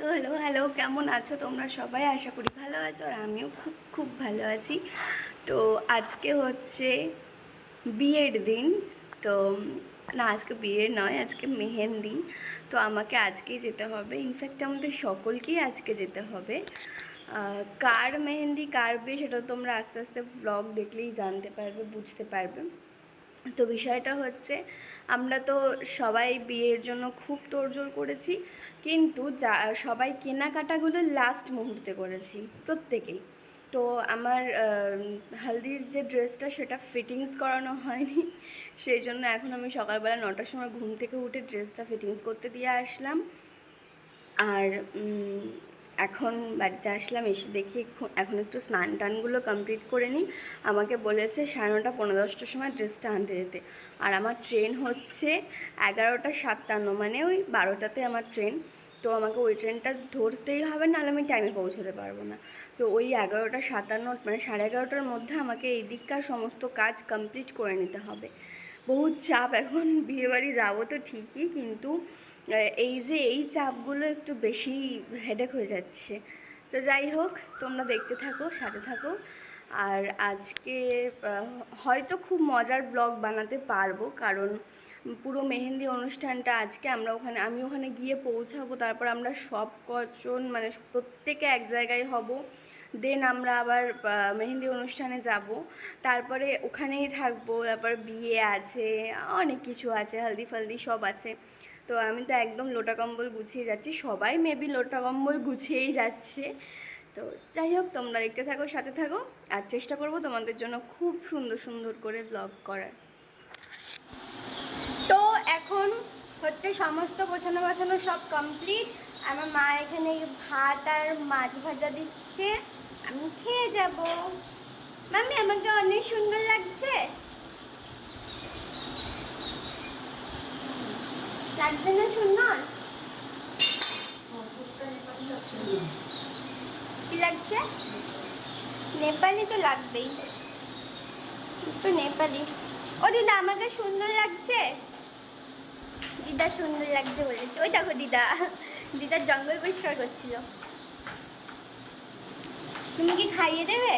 Hello hello hello, কেমন আছো তোমরা সবাই? আশা করি ভালো আছো, আর আমিও খুব খুব ভালো আছি। তো আজকে হচ্ছে বিয়ের দিন। তো না, আজকে বিয়ে নয়, আজকে মেহেন্দি। তো আমাকে আজকেই যেতে হবে, ইনফ্যাক্ট আমাদের সকলকেই আজকে যেতে হবে। কার মেহেন্দি কার বিয়ে সেটা তোমরা আস্তে আস্তে ব্লগ দেখলেই জানতে পারবে, বুঝতে পারবে। তো বিষয়টা হচ্ছে, আমরা তো সবাই বিয়ের জন্য খুব তোড়জোড় করেছি, কিন্তু সবাই কেনাকাটাগুলো লাস্ট মুহূর্তে করেছি প্রত্যেকেই। তো আমার হালদির যে ড্রেসটা সেটা ফিটিংস করানো হয়নি, সেই জন্য এখন আমি সকালবেলা 9টার সময় ঘুম থেকে উঠে ড্রেসটা ফিটিংস করতে দিয়ে আসলাম। আর এখন বাড়িতে আসলাম, এসে দেখি এখন একটু স্নান টানগুলো কমপ্লিট করে নিই। আমাকে বলেছে 9:30 পৌনে 10টার সময় ড্রেসটা আনতে যেতে। আর আমার ট্রেন হচ্ছে 11:57, মানে ওই 12টাতে আমার ট্রেন। তো আমাকে ওই ট্রেনটা ধরতেই হবে, নাহলে আমি টাইমে পৌঁছতে পারবো না। তো ওই 11:57 মানে 11:30টার মধ্যে আমাকে এই দিককার সমস্ত কাজ কমপ্লিট করে নিতে হবে। বহুত চাপ এখন, বিয়েবাড়ি যাবো তো ঠিকই, কিন্তু এই চাপগুলো একটু বেশি হেডেক হয়ে যাচ্ছে। তো যাই হোক, তোমরা দেখতে থাকো, সাথে থাকো। আর আজকে হয়তো খুব মজার ব্লগ বানাতে পারবো, কারণ পুরো মেহেন্দি অনুষ্ঠানটা আজকে আমি ওখানে গিয়ে পৌঁছাবো। তারপর আমরা সব কজন মানে প্রত্যেকে এক জায়গায় হব। দেন আমরা আবার মেহেন্দি অনুষ্ঠানে যাব, তারপরে ওখানেই থাকবো। তারপর বিয়ে আছে, অনেক কিছু আছে, হলদি ফলদি সব আছে। তো আমি তো একদম লোটা কম্বল গুছিয়ে যাচ্ছি, সবাই মেবি লোটা কম্বল গুছিয়েই যাচ্ছে। তো যাই হোক, তোমরা দেখতে থাকো, সাথে থাকো। আর চেষ্টা করবো তোমাদের জন্য খুব সুন্দর সুন্দর করে ব্লগ করার। তো এখন হচ্ছে সমস্ত গোছানো বাছানো সব কমপ্লিট। আমার মা এখানে ভাত আর মাছ ভাজা দিচ্ছে, আমি খেয়ে যাব। মাম্মি, আমাকে অনেক সুন্দর লাগছে, লাগছে না সুন্দর? কি লাগছে? নেপালি তো লাগবেই, তো নেপালি। ও দিদা, আমাকে সুন্দর লাগছে? দিদা সুন্দর লাগছে বলেছে। ওই দেখো দিদা, দিদার জঙ্গল পরিষ্কার করছিল। তুমি কি খাইয়ে দেবে?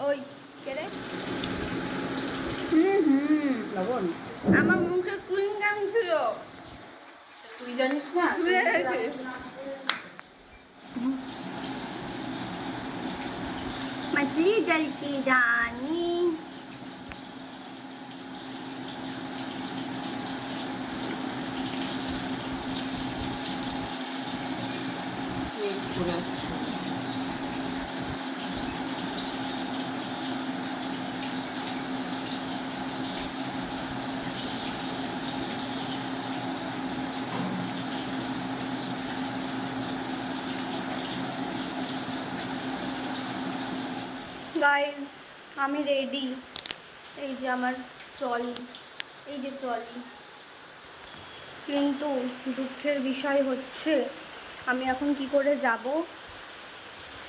ওই কেরে লবণ আমার মুখে কুইংগাম ছিল, তুই জানিস না? मछली जल की रानी। গাইজ, আমি রেডি। এই যে আমার ট্রলি, এই যে ট্রলি। কিন্তু দুঃখের বিষয় হচ্ছে, আমি এখন কি করে যাব?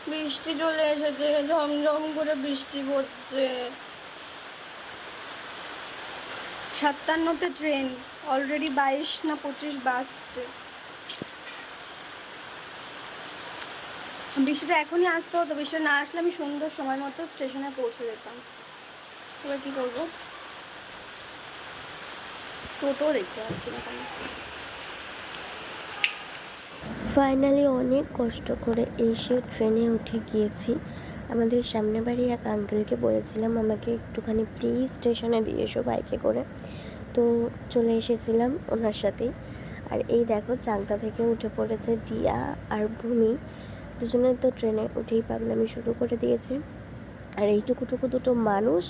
বৃষ্টি চলে এসেছে, ঝমঝম করে বৃষ্টি পড়ছে। 57তে ট্রেন, অলরেডি 22 না 25 বাজছে। বৃষ্টিটা এখনই আসতে হতো, বৃষ্টি না আসলে আমি সুন্দর সময় মতো স্টেশনে পৌঁছে যেতাম। এবার কী করবো? টোটো দেখতে পাচ্ছি না কেন। ফাইনালি অনেক কষ্ট করে এসে ট্রেনে উঠে গিয়েছি। আমাদের সামনে বাড়ির এক আঙ্কেলকে বলেছিলাম আমাকে একটুখানি প্লিজ স্টেশনে দিয়ে এসো বাইকে করে। তো চলে এসেছিলাম ওনার সাথেই। আর এই দেখো, চাকদা থেকে উঠে পড়েছে দিয়া আর ভূমি। দুজনে তো ট্রেনে উঠেই পাগলামি শুরু করে দিয়েছে। আর এইটুকুটুকু দুটো মানুষ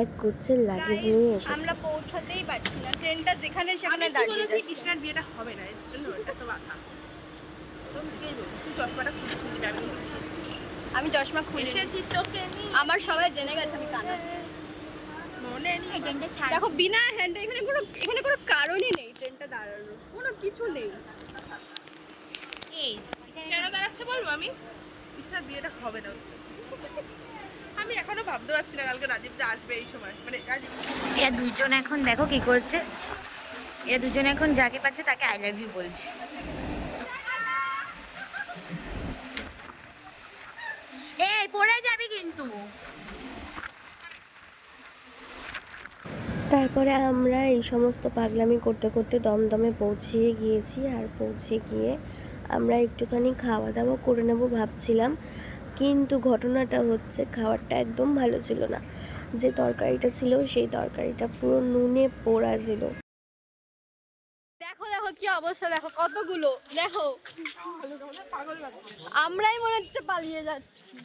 এক গুচ্ছের লাগেজ নিয়ে এসেছে। আমরা পৌঁছাতেই পারছি না, ট্রেনটা যেখানে সেখানে দাঁড়িয়ে যাচ্ছে। কৃষ্ণার বিয়েটা হবে না, এর জন্য এত বাধা। তুই চশমাটা খুলছিলি, আমি চশমা খুলে এসেছি তোকে আমার সবাই জেনে গেছে আমি কানা। মনে নেই। দেখো, বিনা হ্যান্ডে এখানে কোনো কারণই নেই ট্রেনটা দাঁড়ানোর, কোনো কিছু নেই। কেন দাঁড়াচ্ছে বলবো? আমি কৃষ্ণার বিয়েটা হবে না হচ্ছে। আমি এখনো ভাবতে পারছি না কালকে রাজীব আসবে এই সময়, মানে রাজীব। এরা দুইজন এখন দেখো কি করছে। এরা দুজনে এখন যাকে পাচ্ছে তাকে আই লাভ ইউ বলছে। এই পড়ে যাবি কিন্তু। তারপরে আমরা এই সমস্ত পাগলামি করতে করতে দমদমে পৌঁছিয়ে গিয়েছি। আর পৌঁছে গিয়ে আমরা একটুখানি খাওয়া দাওয়া করে নেব ভাবছিলাম, কিন্তু ঘটনাটা হচ্ছে খাবারটা একদম ভালো ছিল না। যে তরকারিটা ছিল সেই তরকারিটা পুরো নুনে পোড়া ছিল। দেখো দেখো কি অবস্থা, দেখো কতগুলো, দেখো আমরাই মনে হচ্ছে পালিয়ে যাচ্ছি।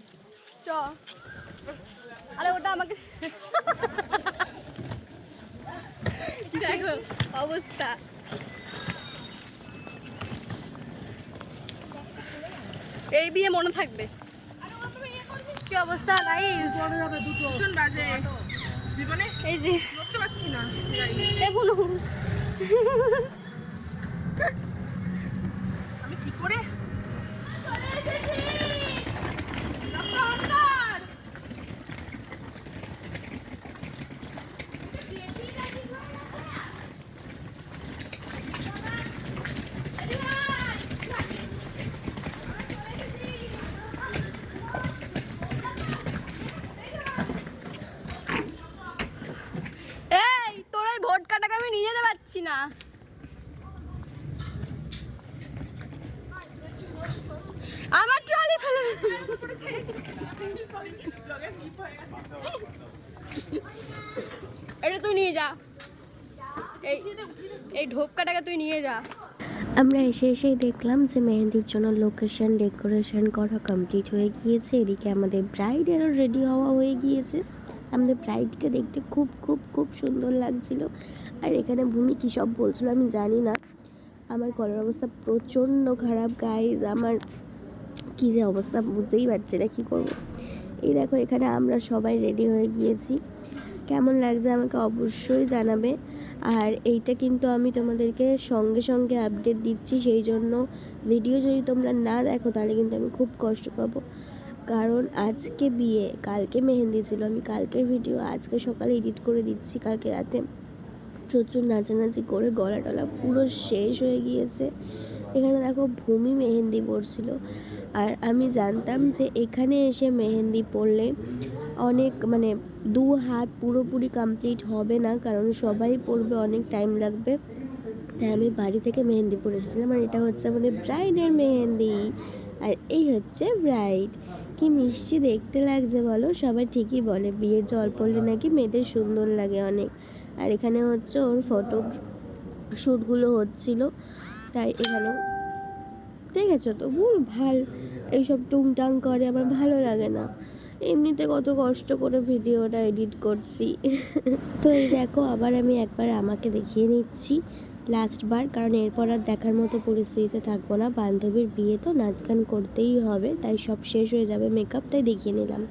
চ, আরে ওটা আমাকে দেখো অবস্থা। এই বিয়ে মনে থাকবে। কি অবস্থা গাইস, ভীষণ বাজে জীবনে, এই যে নড়তে পারছি না। দেখুন আমি কি করে এই তোর ওই ভোটকাটাকে আমি নিয়ে যেতে পারছি না। আমার ট্রলি ফেলে এটা তুই নিয়ে যা, এই এই ঢোপকাটাকে তুই নিয়ে যা। আমরা এসেই দেখলাম যে মেহেন্দির জন্য লোকেশন ডেকোরেশন করা কমপ্লিট হয়ে গিয়েছে। এদিকে আমাদের ব্রাইডেরও রেডি হওয়া হয়ে গিয়েছে। আমাদের ব্রাইডকে দেখতে খুব খুব খুব সুন্দর লাগছিল। আর এখানে ভূমি কী সব বলছিল আমি জানি না, আমার গলার অবস্থা প্রচণ্ড খারাপ গাইজ। আমার কী যে অবস্থা বুঝতেই পারছি না কী করবো। এই দেখো এখানে আমরা সবাই রেডি হয়ে গিয়েছি। কেমন লাগছে আমাকে অবশ্যই জানাবে। আর এইটা কিন্তু আমি তোমাদেরকে সঙ্গে সঙ্গে আপডেট দিচ্ছি, সেই জন্য ভিডিও যদি তোমরা না দেখো তাহলে কিন্তু আমি খুব কষ্ট পাবো। কারণ আজকে বিয়ে, কালকে মেহেন্দি ছিল, আমি কালকের ভিডিও আজকে সকালে এডিট করে দিচ্ছি। কালকে রাতে প্রচুর নাচানাচি করে গলা টলা পুরো শেষ হয়ে গিয়েছে। এখানে দেখো ভূমি মেহেন্দি পড়ছিল। আর আমি জানতাম যে এখানে এসে মেহেন্দি পড়লে অনেক মানে 2 হাত পুরোপুরি কমপ্লিট হবে না, কারণ সবাই পড়বে, অনেক টাইম লাগবে। তাই আমি বাড়ি থেকে মেহেন্দি পরে এসেছিলাম। আর এটা হচ্ছে আমাদের ব্রাইডের মেহেন্দি, আর এই হচ্ছে ব্রাইড। কি মিষ্টি দেখতে লাগছে বলো, সবাই ঠিকই বলে বিয়ের জল পড়লে নাকি মেয়েদের সুন্দর লাগে অনেক। আর এখানে হচ্ছে ওর ফটো শ্যুটগুলো হচ্ছিল, তাই এখানে দেখেছো তো ভুল ভাল এইসব টুংটাং করে, আমার ভালো লাগে না। এমনিতে কত কষ্ট করে ভিডিওটা এডিট করছি। তো এই দেখো আবার আমি একবার আমাকে দেখিয়ে নিচ্ছি লাস্টবার, কারণ এরপর আর দেখার মতো পরিস্থিতিতে থাকবো না। বান্ধবীর বিয়ে তো নাচ গান করতেই হবে, তাই সব শেষ হয়ে যাবে মেকআপ, তাই দেখিয়ে নিলাম।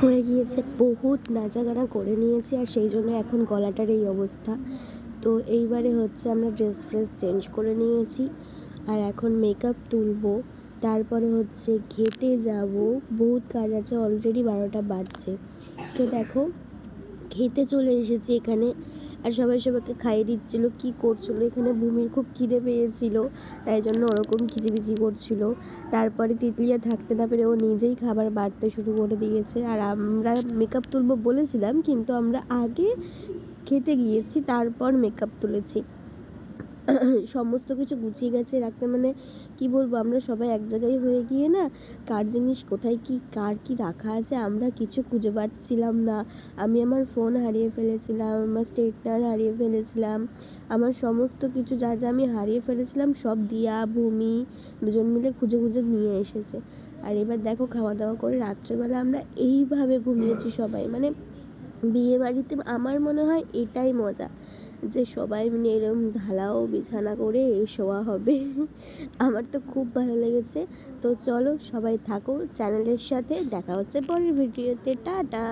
হয়ে গিয়েছে, বহুত নাচাগানা করে নিয়েছি, আর সেই জন্য এখন গলাটার এই অবস্থা। তো এইবারে হচ্ছে আমরা ড্রেস ফ্রেস চেঞ্জ করে নিয়েছি, আর এখন মেকআপ তুলবো, তারপরে হচ্ছে খেতে যাব। বহুত কাজ আছে, অলরেডি 12টা বাজছে। তো দেখো খেতে চলে এসেছি এখানে, আর সবাই সবাইকে খাইয়ে দিচ্ছিলো। কি করছিল এখানে, ভূমির খুব খিদে পেয়েছিল, তাই জন্য ওরকম খিচিবিচি করছিল। তারপরে তিতলিয়া থাকতে না পেরে ও নিজেই খাবার বাড়তে শুরু করে দিয়েছে। আর আমরা মেকআপ তুলবো বলেছিলাম, কিন্তু আমরা আগে খেতে গিয়েছি, তারপর মেকআপ তুলেছি। সমস্ত কিছু গুছিয়ে গেছে রাখতে, মানে কি বলবো, আমরা সবাই এক জায়গায় হয়ে গিয়ে না, কার জিনিস কোথায় কি কার কি রাখা আছে আমরা কিছু খুঁজে পাচ্ছিলাম না। আমি আমার ফোন হারিয়ে ফেলেছিলাম, আমার স্ট্রেটনার হারিয়ে ফেলেছিলাম, আমার সমস্ত কিছু যা যা আমি হারিয়ে ফেলেছিলাম সব দিয়া ভূমি দুজন মিলে খুঁজে খুঁজে নিয়ে এসেছে। আর এবার দেখো খাওয়া দাওয়া করে রাত্রেবেলা আমরা এইভাবে ঘুমিয়েছি সবাই। মানে বিয়ে বাড়িতে আমার মনে হয় এটাই মজা, যে সবাই মিলে এরকম ঢালাও বিছানা করে শোয়া হবে। আমার তো খুব ভালো লেগেছে। তো চলো সবাই থাকো চ্যানেলের সাথে, দেখা হচ্ছে পরের ভিডিওতে, টাটা।